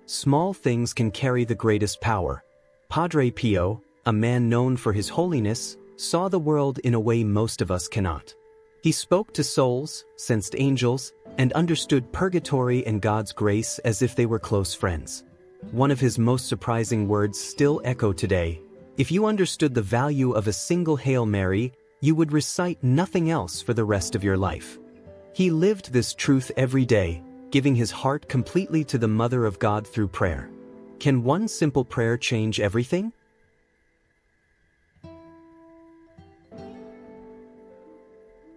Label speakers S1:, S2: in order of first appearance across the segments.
S1: small things can carry the greatest power. Padre Pio, a man known for his holiness, saw the world in a way most of us cannot. He spoke to souls, sensed angels, and understood purgatory and God's grace as if they were close friends. One of his most surprising words still echo today: "If you understood the value of a single Hail Mary, you would recite nothing else for the rest of your life." He lived this truth every day, giving his heart completely to the Mother of God through prayer. Can one simple prayer change everything?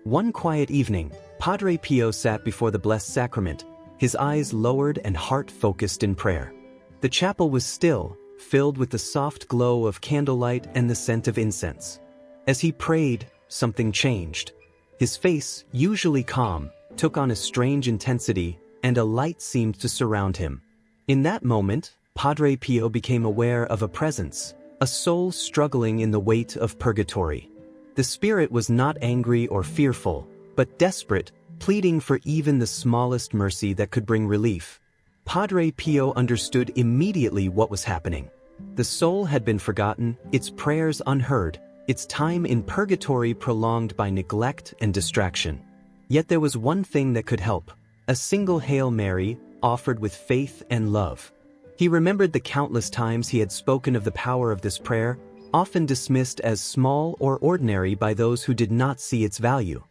S1: One quiet evening, Padre Pio sat before the Blessed Sacrament, his eyes lowered and heart focused in prayer. The chapel was still, filled with the soft glow of candlelight and the scent of incense. As he prayed, something changed. His face, usually calm, took on a strange intensity, and a light seemed to surround him. In that moment, Padre Pio became aware of a presence, a soul struggling in the weight of purgatory. The spirit was not angry or fearful, but desperate, pleading for even the smallest mercy that could bring relief. Padre Pio understood immediately what was happening. The soul had been forgotten, its prayers unheard, its time in purgatory prolonged by neglect and distraction. Yet there was one thing that could help: a single Hail Mary, offered with faith and love. He remembered the countless times he had spoken of the power of this prayer, often dismissed as small or ordinary by those who did not see its value.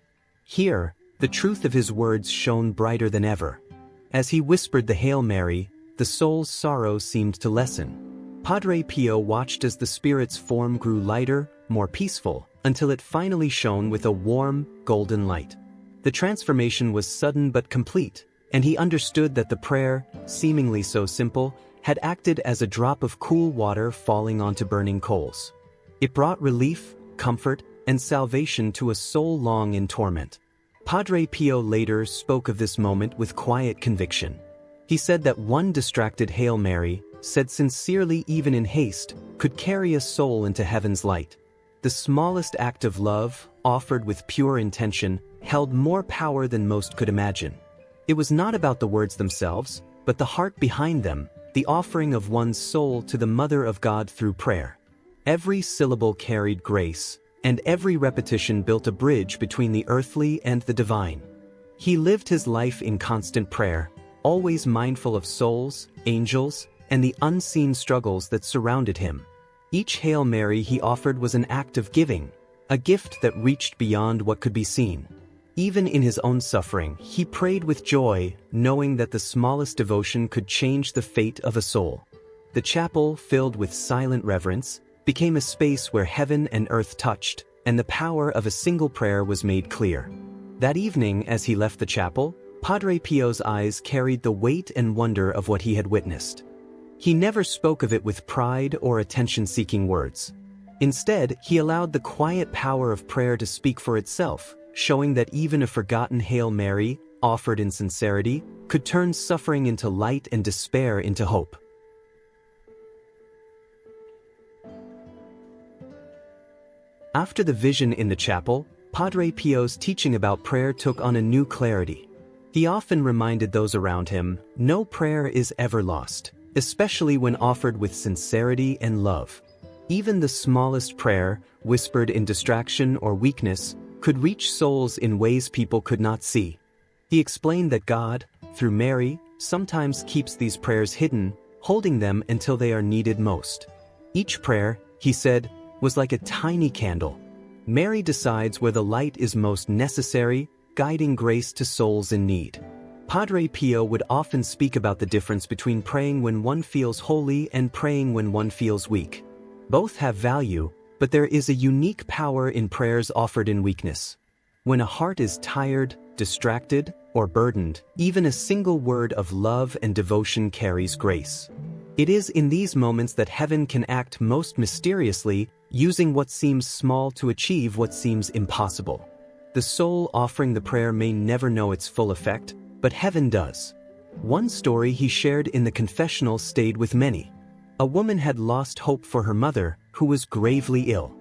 S1: Here, the truth of his words shone brighter than ever. As he whispered the Hail Mary, the soul's sorrow seemed to lessen. Padre Pio watched as the spirit's form grew lighter, more peaceful, until it finally shone with a warm, golden light. The transformation was sudden but complete, and he understood that the prayer, seemingly so simple, had acted as a drop of cool water falling onto burning coals. It brought relief, comfort, and salvation to a soul long in torment. Padre Pio later spoke of this moment with quiet conviction. He said that one distracted Hail Mary, said sincerely even in haste, could carry a soul into heaven's light. The smallest act of love, offered with pure intention, held more power than most could imagine. It was not about the words themselves, but the heart behind them, the offering of one's soul to the Mother of God through prayer. Every syllable carried grace, and every repetition built a bridge between the earthly and the divine. He lived his life in constant prayer, always mindful of souls, angels, and the unseen struggles that surrounded him. Each Hail Mary he offered was an act of giving, a gift that reached beyond what could be seen. Even in his own suffering, he prayed with joy, knowing that the smallest devotion could change the fate of a soul. The chapel, filled with silent reverence, became a space where heaven and earth touched, and the power of a single prayer was made clear. That evening, as he left the chapel, Padre Pio's eyes carried the weight and wonder of what he had witnessed. He never spoke of it with pride or attention-seeking words. Instead, he allowed the quiet power of prayer to speak for itself, showing that even a forgotten Hail Mary, offered in sincerity, could turn suffering into light and despair into hope. After the vision in the chapel, Padre Pio's teaching about prayer took on a new clarity. He often reminded those around him, no prayer is ever lost, especially when offered with sincerity and love. Even the smallest prayer, whispered in distraction or weakness, could reach souls in ways people could not see. He explained that God, through Mary, sometimes keeps these prayers hidden, holding them until they are needed most. Each prayer, he said, was like a tiny candle. Mary decides where the light is most necessary, guiding grace to souls in need. Padre Pio would often speak about the difference between praying when one feels holy and praying when one feels weak. Both have value, but there is a unique power in prayers offered in weakness. When a heart is tired, distracted, or burdened, even a single word of love and devotion carries grace. It is in these moments that heaven can act most mysteriously, using what seems small to achieve what seems impossible. The soul offering the prayer may never know its full effect, but heaven does. One story he shared in the confessional stayed with many. A woman had lost hope for her mother, who was gravely ill.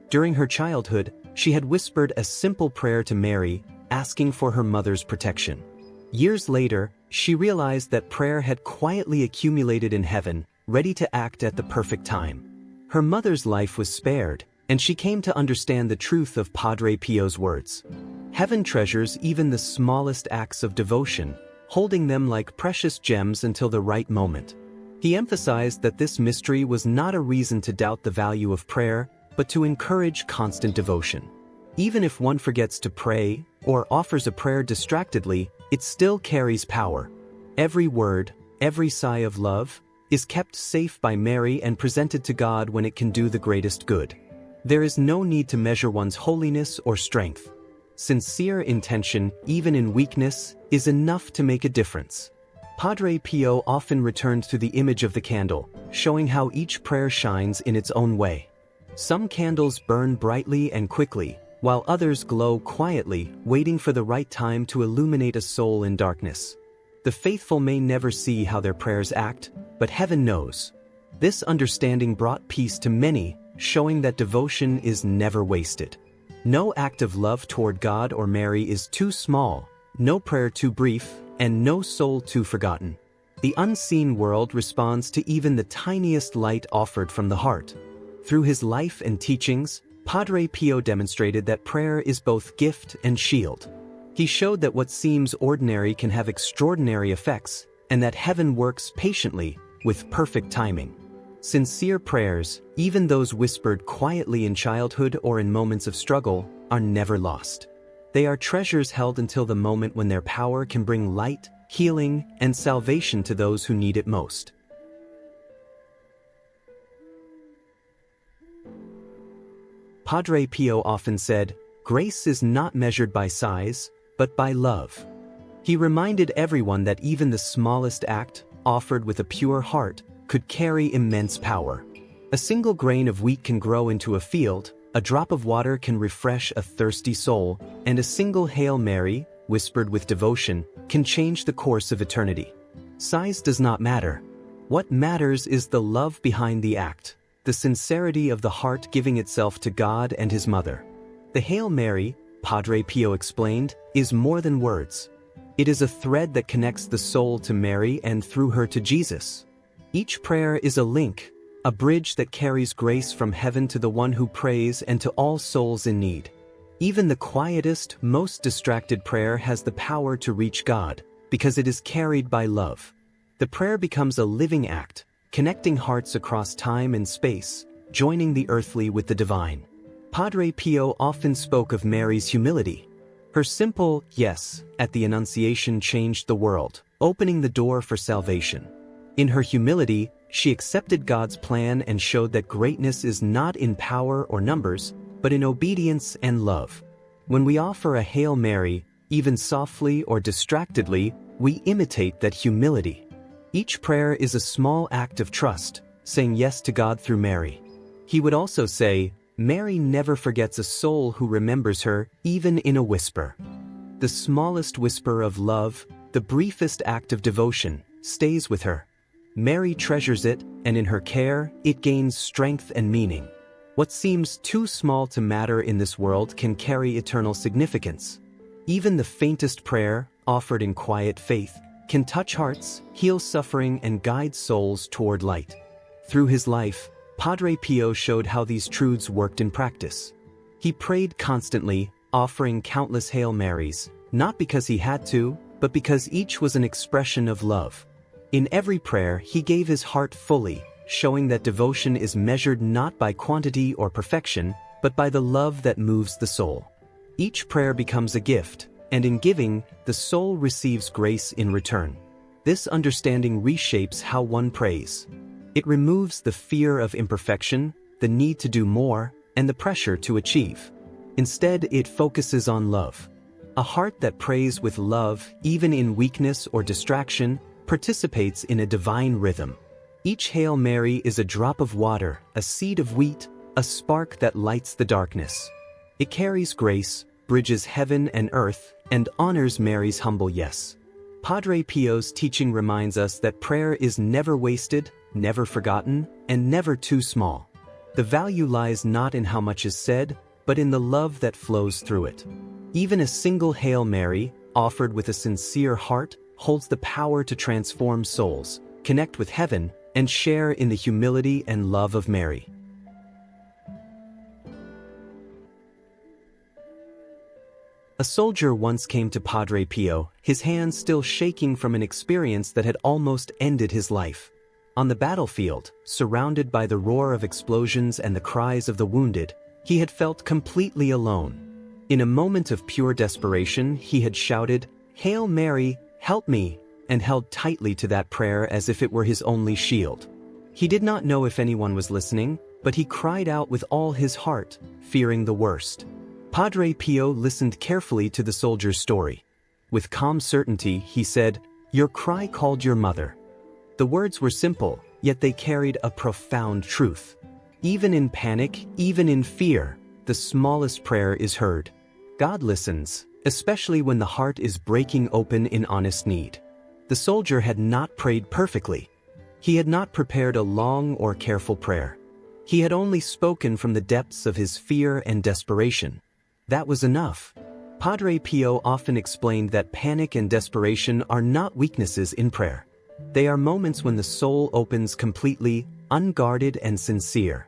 S1: During her childhood, she had whispered a simple prayer to Mary, asking for her mother's protection. Years later, she realized that prayer had quietly accumulated in heaven, ready to act at the perfect time. Her mother's life was spared, and she came to understand the truth of Padre Pio's words. Heaven treasures even the smallest acts of devotion, holding them like precious gems until the right moment. He emphasized that this mystery was not a reason to doubt the value of prayer, but to encourage constant devotion. Even if one forgets to pray or offers a prayer distractedly, it still carries power. Every word, every sigh of love, is kept safe by Mary and presented to God when it can do the greatest good. There is no need to measure one's holiness or strength. Sincere intention, even in weakness, is enough to make a difference. Padre Pio often returned to the image of the candle, showing how each prayer shines in its own way. Some candles burn brightly and quickly, while others glow quietly, waiting for the right time to illuminate a soul in darkness. The faithful may never see how their prayers act, but heaven knows. This understanding brought peace to many, showing that devotion is never wasted. No act of love toward God or Mary is too small, no prayer too brief, and no soul too forgotten. The unseen world responds to even the tiniest light offered from the heart. Through his life and teachings, Padre Pio demonstrated that prayer is both gift and shield. He showed that what seems ordinary can have extraordinary effects, and that heaven works patiently, with perfect timing. Sincere prayers, even those whispered quietly in childhood or in moments of struggle, are never lost. They are treasures held until the moment when their power can bring light, healing, and salvation to those who need it most. Padre Pio often said, "Grace is not measured by size, but by love." He reminded everyone that even the smallest act, offered with a pure heart, could carry immense power. A single grain of wheat can grow into a field, a drop of water can refresh a thirsty soul, and a single Hail Mary, whispered with devotion, can change the course of eternity. Size does not matter. What matters is the love behind the act, the sincerity of the heart giving itself to God and His Mother. The Hail Mary, Padre Pio explained, is more than words. It is a thread that connects the soul to Mary and through her to Jesus. Each prayer is a link, a bridge that carries grace from heaven to the one who prays and to all souls in need. Even the quietest, most distracted prayer has the power to reach God, because it is carried by love. The prayer becomes a living act, connecting hearts across time and space, joining the earthly with the divine. Padre Pio often spoke of Mary's humility. Her simple yes at the Annunciation changed the world, opening the door for salvation. In her humility, she accepted God's plan and showed that greatness is not in power or numbers, but in obedience and love. When we offer a Hail Mary, even softly or distractedly, we imitate that humility. Each prayer is a small act of trust, saying yes to God through Mary. He would also say, "Mary never forgets a soul who remembers her, even in a whisper." The smallest whisper of love, the briefest act of devotion, stays with her. Mary treasures it, and in her care, it gains strength and meaning. What seems too small to matter in this world can carry eternal significance. Even the faintest prayer, offered in quiet faith, can touch hearts, heal suffering, and guide souls toward light. Through his life, Padre Pio showed how these truths worked in practice. He prayed constantly, offering countless Hail Marys, not because he had to, but because each was an expression of love. In every prayer, he gave his heart fully, showing that devotion is measured not by quantity or perfection, but by the love that moves the soul. Each prayer becomes a gift, and in giving, the soul receives grace in return. This understanding reshapes how one prays. It removes the fear of imperfection, the need to do more, and the pressure to achieve. Instead, it focuses on love. A heart that prays with love, even in weakness or distraction, participates in a divine rhythm. Each Hail Mary is a drop of water, a seed of wheat, a spark that lights the darkness. It carries grace, bridges heaven and earth, and honors Mary's humble yes. Padre Pio's teaching reminds us that prayer is never wasted, never forgotten, and never too small. The value lies not in how much is said, but in the love that flows through it. Even a single Hail Mary, offered with a sincere heart, holds the power to transform souls, connect with heaven, and share in the humility and love of Mary. A soldier once came to Padre Pio, his hands still shaking from an experience that had almost ended his life. On the battlefield, surrounded by the roar of explosions and the cries of the wounded, he had felt completely alone. In a moment of pure desperation, he had shouted, "Hail Mary, help me," and held tightly to that prayer as if it were his only shield. He did not know if anyone was listening, but he cried out with all his heart, fearing the worst. Padre Pio listened carefully to the soldier's story. With calm certainty, he said, "Your cry called your mother." The words were simple, yet they carried a profound truth. Even in panic, even in fear, the smallest prayer is heard. God listens, especially when the heart is breaking open in honest need. The soldier had not prayed perfectly. He had not prepared a long or careful prayer. He had only spoken from the depths of his fear and desperation. That was enough. Padre Pio often explained that panic and desperation are not weaknesses in prayer. They are moments when the soul opens completely, unguarded and sincere.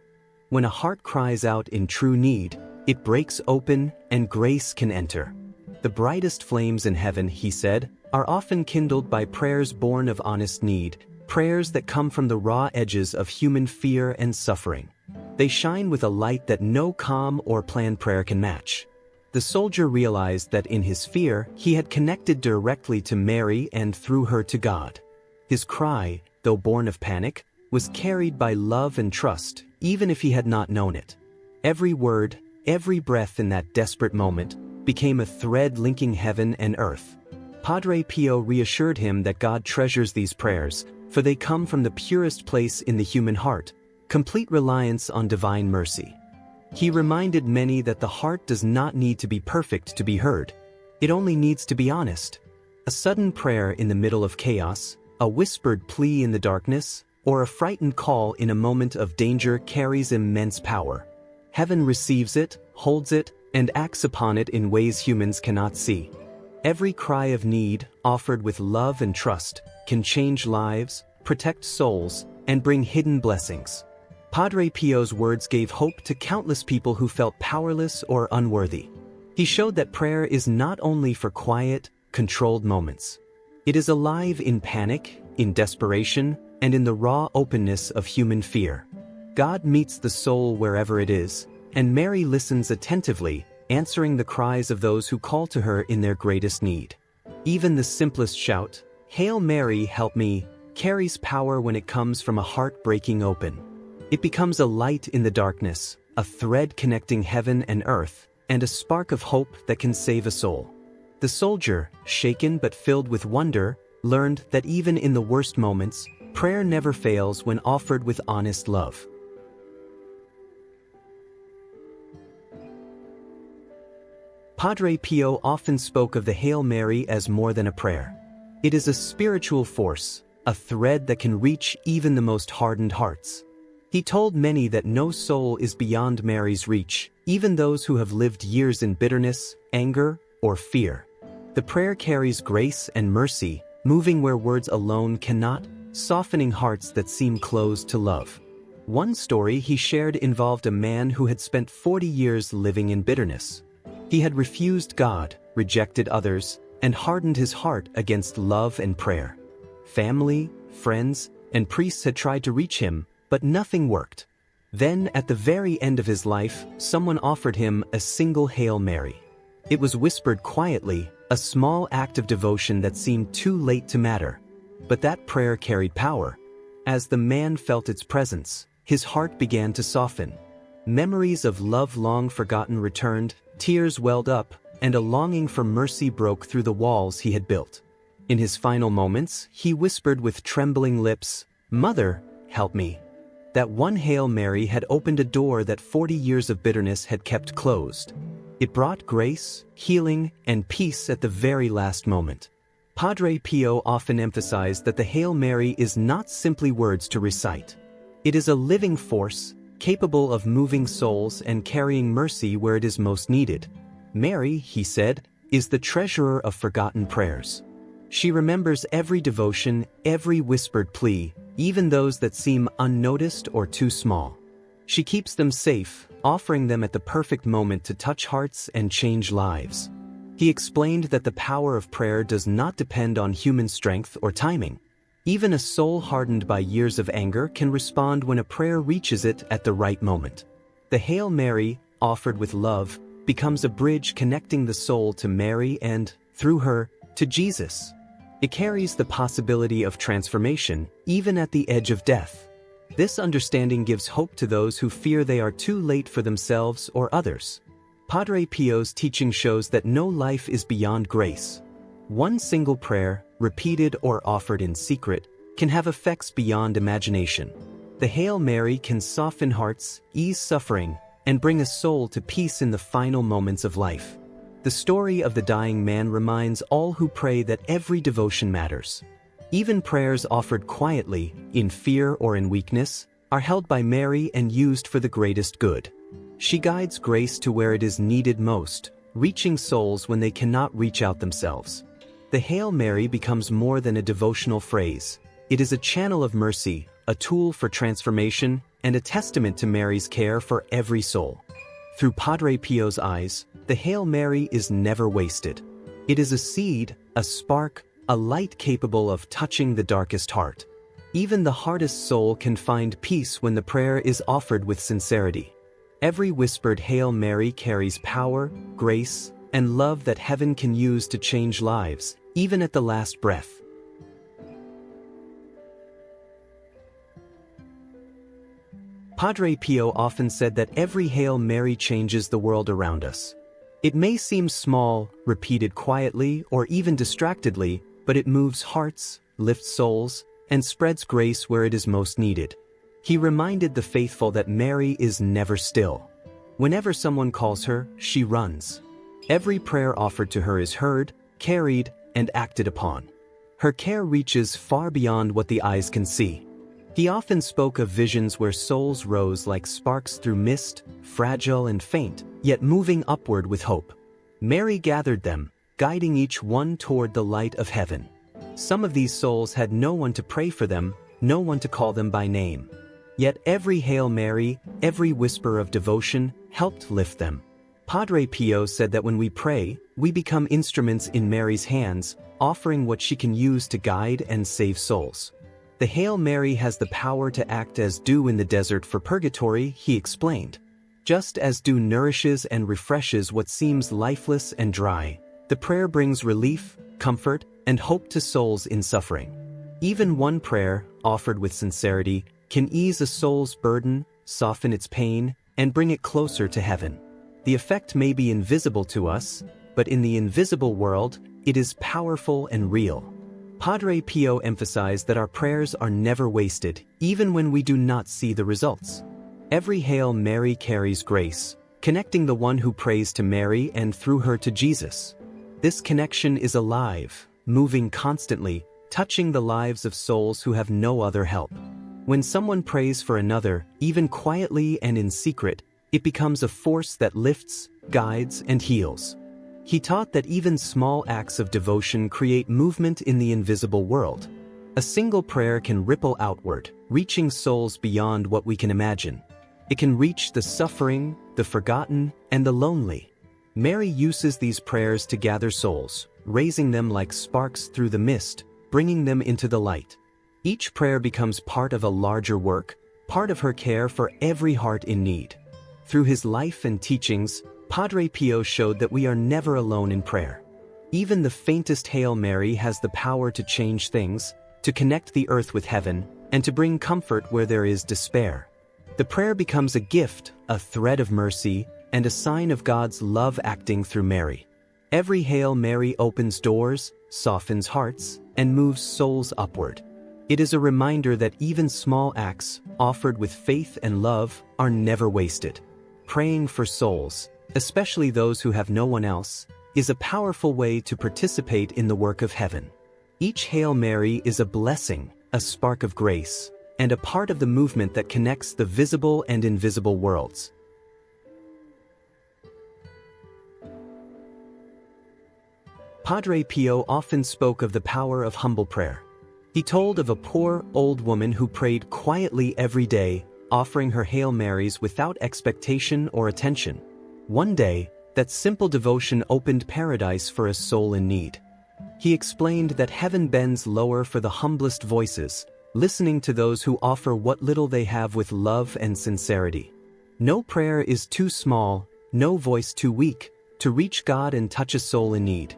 S1: When a heart cries out in true need, it breaks open and grace can enter. The brightest flames in heaven, he said, are often kindled by prayers born of honest need, prayers that come from the raw edges of human fear and suffering. They shine with a light that no calm or planned prayer can match. The soldier realized that in his fear, he had connected directly to Mary and through her to God. His cry, though born of panic, was carried by love and trust, even if he had not known it. Every word, every breath in that desperate moment became a thread linking heaven and earth. Padre Pio reassured him that God treasures these prayers, for they come from the purest place in the human heart, complete reliance on divine mercy. He reminded many that the heart does not need to be perfect to be heard. It only needs to be honest. A sudden prayer in the middle of chaos, a whispered plea in the darkness, or a frightened call in a moment of danger carries immense power. Heaven receives it, holds it, and acts upon it in ways humans cannot see. Every cry of need, offered with love and trust, can change lives, protect souls, and bring hidden blessings. Padre Pio's words gave hope to countless people who felt powerless or unworthy. He showed that prayer is not only for quiet, controlled moments. It is alive in panic, in desperation, and in the raw openness of human fear. God meets the soul wherever it is, and Mary listens attentively, answering the cries of those who call to her in their greatest need. Even the simplest shout, "Hail Mary, help me," carries power when it comes from a heart breaking open. It becomes a light in the darkness, a thread connecting heaven and earth, and a spark of hope that can save a soul. The soldier, shaken but filled with wonder, learned that even in the worst moments, prayer never fails when offered with honest love. Padre Pio often spoke of the Hail Mary as more than a prayer. It is a spiritual force, a thread that can reach even the most hardened hearts. He told many that no soul is beyond Mary's reach, even those who have lived years in bitterness, anger, or fear. The prayer carries grace and mercy, moving where words alone cannot, softening hearts that seem closed to love. One story he shared involved a man who had spent 40 years living in bitterness. He had refused God, rejected others, and hardened his heart against love and prayer. Family, friends, and priests had tried to reach him, but nothing worked. Then, at the very end of his life, someone offered him a single Hail Mary. It was whispered quietly, a small act of devotion that seemed too late to matter. But that prayer carried power. As the man felt its presence, his heart began to soften. Memories of love long forgotten returned, tears welled up, and a longing for mercy broke through the walls he had built. In his final moments, he whispered with trembling lips, "Mother, help me." That one Hail Mary had opened a door that 40 years of bitterness had kept closed. It brought grace, healing, and peace at the very last moment. Padre Pio often emphasized that the Hail Mary is not simply words to recite. It is a living force, capable of moving souls and carrying mercy where it is most needed. Mary, he said, is the treasurer of forgotten prayers. She remembers every devotion, every whispered plea, even those that seem unnoticed or too small. She keeps them safe, offering them at the perfect moment to touch hearts and change lives. He explained that the power of prayer does not depend on human strength or timing. Even a soul hardened by years of anger can respond when a prayer reaches it at the right moment. The Hail Mary, offered with love, becomes a bridge connecting the soul to Mary and, through her, to Jesus. It carries the possibility of transformation, even at the edge of death. This understanding gives hope to those who fear they are too late for themselves or others. Padre Pio's teaching shows that no life is beyond grace. One single prayer, repeated or offered in secret, can have effects beyond imagination. The Hail Mary can soften hearts, ease suffering, and bring a soul to peace in the final moments of life. The story of the dying man reminds all who pray that every devotion matters. Even prayers offered quietly, in fear or in weakness, are held by Mary and used for the greatest good. She guides grace to where it is needed most, reaching souls when they cannot reach out themselves. The Hail Mary becomes more than a devotional phrase. It is a channel of mercy, a tool for transformation, and a testament to Mary's care for every soul. Through Padre Pio's eyes, the Hail Mary is never wasted. It is a seed, a spark, a light capable of touching the darkest heart. Even the hardest soul can find peace when the prayer is offered with sincerity. Every whispered Hail Mary carries power, grace, and love that heaven can use to change lives, even at the last breath. Padre Pio often said that every Hail Mary changes the world around us. It may seem small, repeated quietly, or even distractedly, but it moves hearts, lifts souls, and spreads grace where it is most needed. He reminded the faithful that Mary is never still. Whenever someone calls her, she runs. Every prayer offered to her is heard, carried, and acted upon. Her care reaches far beyond what the eyes can see. He often spoke of visions where souls rose like sparks through mist, fragile and faint, yet moving upward with hope. Mary gathered them, guiding each one toward the light of heaven. Some of these souls had no one to pray for them, no one to call them by name. Yet every Hail Mary, every whisper of devotion, helped lift them. Padre Pio said that when we pray, we become instruments in Mary's hands, offering what she can use to guide and save souls. The Hail Mary has the power to act as dew in the desert for purgatory, he explained. Just as dew nourishes and refreshes what seems lifeless and dry, the prayer brings relief, comfort, and hope to souls in suffering. Even one prayer, offered with sincerity, can ease a soul's burden, soften its pain, and bring it closer to heaven. The effect may be invisible to us, but in the invisible world, it is powerful and real. Padre Pio emphasized that our prayers are never wasted, even when we do not see the results. Every Hail Mary carries grace, connecting the one who prays to Mary and through her to Jesus. This connection is alive, moving constantly, touching the lives of souls who have no other help. When someone prays for another, even quietly and in secret, it becomes a force that lifts, guides, and heals. He taught that even small acts of devotion create movement in the invisible world. A single prayer can ripple outward, reaching souls beyond what we can imagine. It can reach the suffering, the forgotten, and the lonely. Mary uses these prayers to gather souls, raising them like sparks through the mist, bringing them into the light. Each prayer becomes part of a larger work, part of her care for every heart in need. Through his life and teachings, Padre Pio showed that we are never alone in prayer. Even the faintest Hail Mary has the power to change things, to connect the earth with heaven, and to bring comfort where there is despair. The prayer becomes a gift, a thread of mercy, and a sign of God's love acting through Mary. Every Hail Mary opens doors, softens hearts, and moves souls upward. It is a reminder that even small acts, offered with faith and love, are never wasted. Praying for souls, especially those who have no one else, is a powerful way to participate in the work of heaven. Each Hail Mary is a blessing, a spark of grace, and a part of the movement that connects the visible and invisible worlds. Padre Pio often spoke of the power of humble prayer. He told of a poor, old woman who prayed quietly every day, offering her Hail Marys without expectation or attention. One day, that simple devotion opened paradise for a soul in need. He explained that heaven bends lower for the humblest voices, listening to those who offer what little they have with love and sincerity. No prayer is too small, no voice too weak, to reach God and touch a soul in need.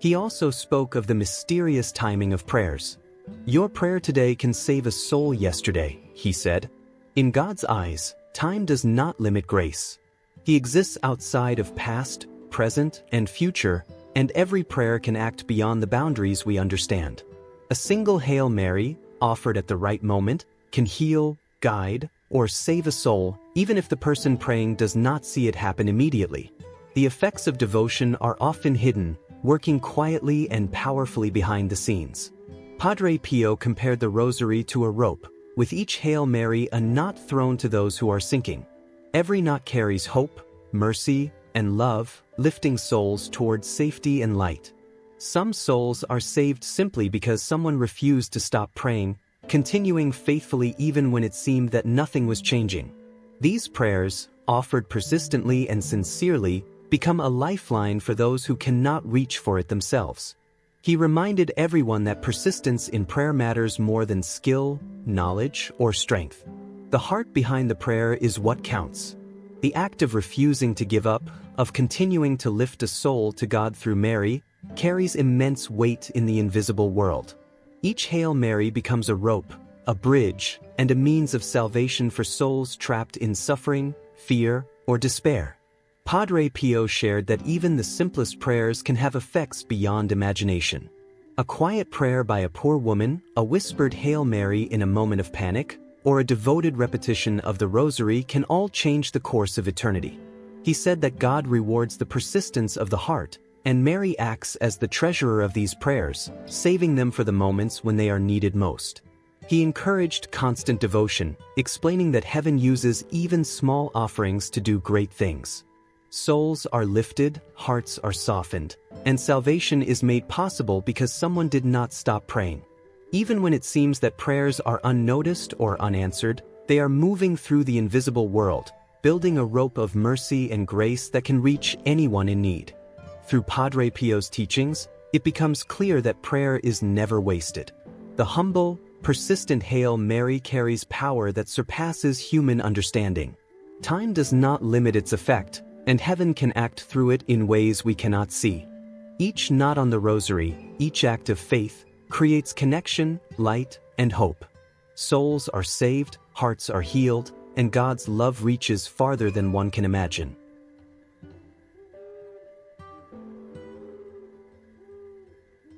S1: He also spoke of the mysterious timing of prayers. Your prayer today can save a soul yesterday, he said. In God's eyes, time does not limit grace. He exists outside of past, present, and future, and every prayer can act beyond the boundaries we understand. A single Hail Mary, offered at the right moment, can heal, guide, or save a soul, even if the person praying does not see it happen immediately. The effects of devotion are often hidden, working quietly and powerfully behind the scenes. Padre Pio compared the Rosary to a rope, with each Hail Mary a knot thrown to those who are sinking. Every knot carries hope, mercy, and love, lifting souls towards safety and light. Some souls are saved simply because someone refused to stop praying, continuing faithfully even when it seemed that nothing was changing. These prayers, offered persistently and sincerely, become a lifeline for those who cannot reach for it themselves. He reminded everyone that persistence in prayer matters more than skill, knowledge, or strength. The heart behind the prayer is what counts. The act of refusing to give up, of continuing to lift a soul to God through Mary, carries immense weight in the invisible world. Each Hail Mary becomes a rope, a bridge, and a means of salvation for souls trapped in suffering, fear, or despair. Padre Pio shared that even the simplest prayers can have effects beyond imagination. A quiet prayer by a poor woman, a whispered Hail Mary in a moment of panic, or a devoted repetition of the Rosary can all change the course of eternity. He said that God rewards the persistence of the heart, and Mary acts as the treasurer of these prayers, saving them for the moments when they are needed most. He encouraged constant devotion, explaining that heaven uses even small offerings to do great things. Souls are lifted, hearts are softened, and salvation is made possible because someone did not stop praying. Even when it seems that prayers are unnoticed or unanswered, they are moving through the invisible world, building a rope of mercy and grace that can reach anyone in need. Through Padre Pio's teachings, it becomes clear that prayer is never wasted. The humble, persistent Hail Mary carries power that surpasses human understanding. Time does not limit its effect, and heaven can act through it in ways we cannot see. Each knot on the Rosary, each act of faith, creates connection, light, and hope. Souls are saved, hearts are healed, and God's love reaches farther than one can imagine.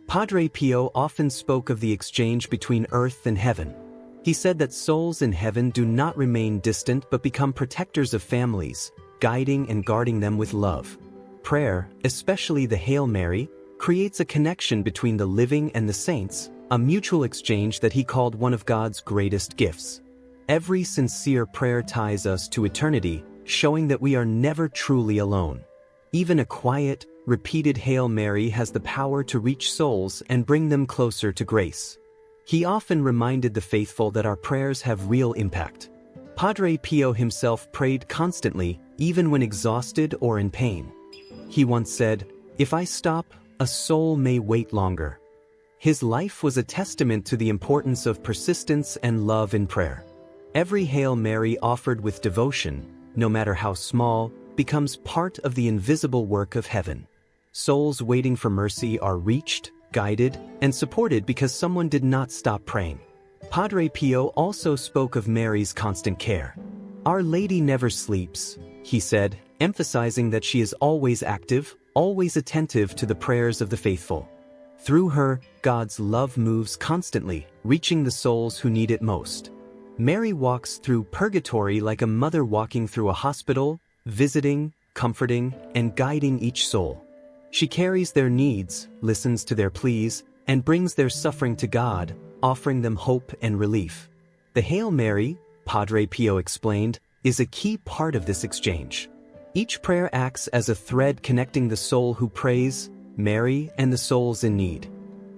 S1: Padre Pio often spoke of the exchange between earth and heaven. He said that souls in heaven do not remain distant but become protectors of families, guiding and guarding them with love. Prayer, especially the Hail Mary, creates a connection between the living and the saints, a mutual exchange that he called one of God's greatest gifts. Every sincere prayer ties us to eternity, showing that we are never truly alone. Even a quiet, repeated Hail Mary has the power to reach souls and bring them closer to grace. He often reminded the faithful that our prayers have real impact. Padre Pio himself prayed constantly, even when exhausted or in pain. He once said, "If I stop, a soul may wait longer." His life was a testament to the importance of persistence and love in prayer. Every Hail Mary offered with devotion, no matter how small, becomes part of the invisible work of heaven. Souls waiting for mercy are reached, guided, and supported because someone did not stop praying. Padre Pio also spoke of Mary's constant care. "Our Lady never sleeps," he said, emphasizing that she is always active, always attentive to the prayers of the faithful. Through her, God's love moves constantly, reaching the souls who need it most. Mary walks through Purgatory like a mother walking through a hospital, visiting, comforting, and guiding each soul. She carries their needs, listens to their pleas, and brings their suffering to God, offering them hope and relief. The Hail Mary, Padre Pio explained, is a key part of this exchange. Each prayer acts as a thread connecting the soul who prays, Mary, and the souls in need.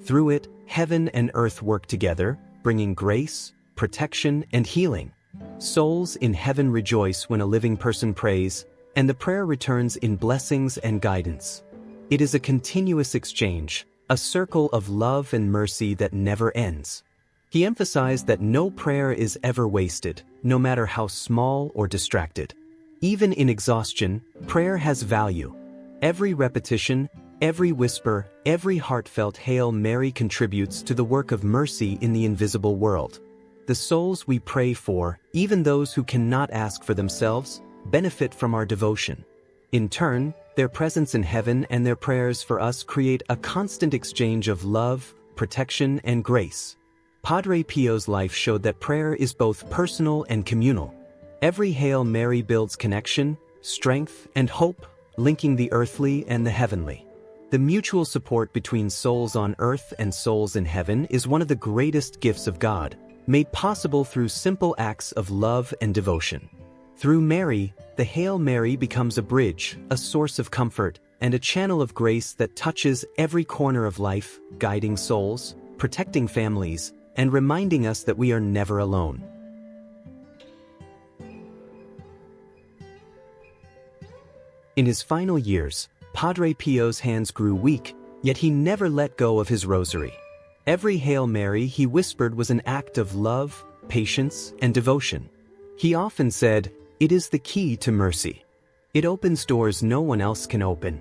S1: Through it, heaven and earth work together, bringing grace, protection, and healing. Souls in heaven rejoice when a living person prays, and the prayer returns in blessings and guidance. It is a continuous exchange, a circle of love and mercy that never ends. He emphasized that no prayer is ever wasted, no matter how small or distracted. Even in exhaustion, prayer has value. Every repetition, every whisper, every heartfelt Hail Mary contributes to the work of mercy in the invisible world. The souls we pray for, even those who cannot ask for themselves, benefit from our devotion. In turn, their presence in heaven and their prayers for us create a constant exchange of love, protection, and grace. Padre Pio's life showed that prayer is both personal and communal. Every Hail Mary builds connection, strength, and hope, linking the earthly and the heavenly. The mutual support between souls on earth and souls in heaven is one of the greatest gifts of God, made possible through simple acts of love and devotion. Through Mary, the Hail Mary becomes a bridge, a source of comfort, and a channel of grace that touches every corner of life, guiding souls, protecting families, and reminding us that we are never alone. In his final years, Padre Pio's hands grew weak, yet he never let go of his rosary. Every Hail Mary he whispered was an act of love, patience, and devotion. He often said, "It is the key to mercy. It opens doors no one else can open."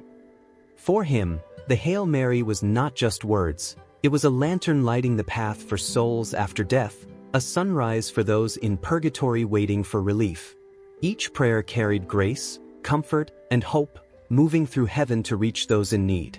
S1: For him, the Hail Mary was not just words, it was a lantern lighting the path for souls after death, a sunrise for those in purgatory waiting for relief. Each prayer carried grace, comfort, and hope, moving through heaven to reach those in need.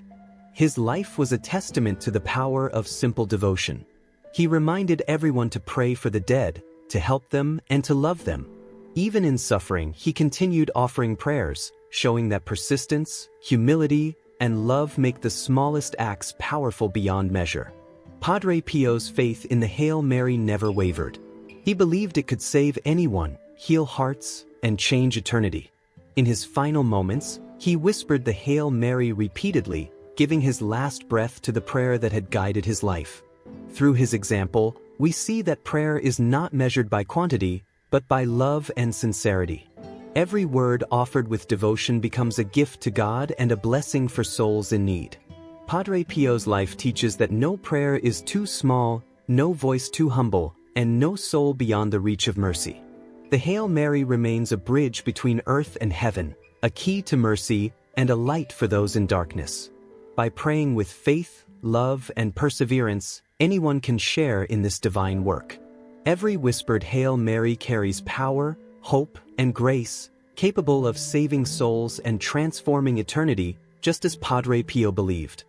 S1: His life was a testament to the power of simple devotion. He reminded everyone to pray for the dead, to help them, and to love them. Even in suffering, he continued offering prayers, showing that persistence, humility, and love make the smallest acts powerful beyond measure. Padre Pio's faith in the Hail Mary never wavered. He believed it could save anyone, heal hearts, and change eternity. In his final moments, he whispered the Hail Mary repeatedly, giving his last breath to the prayer that had guided his life. Through his example, we see that prayer is not measured by quantity, but by love and sincerity. Every word offered with devotion becomes a gift to God and a blessing for souls in need. Padre Pio's life teaches that no prayer is too small, no voice too humble, and no soul beyond the reach of mercy. The Hail Mary remains a bridge between earth and heaven, a key to mercy, and a light for those in darkness. By praying with faith, love, and perseverance, anyone can share in this divine work. Every whispered Hail Mary carries power, hope, and grace, capable of saving souls and transforming eternity, just as Padre Pio believed.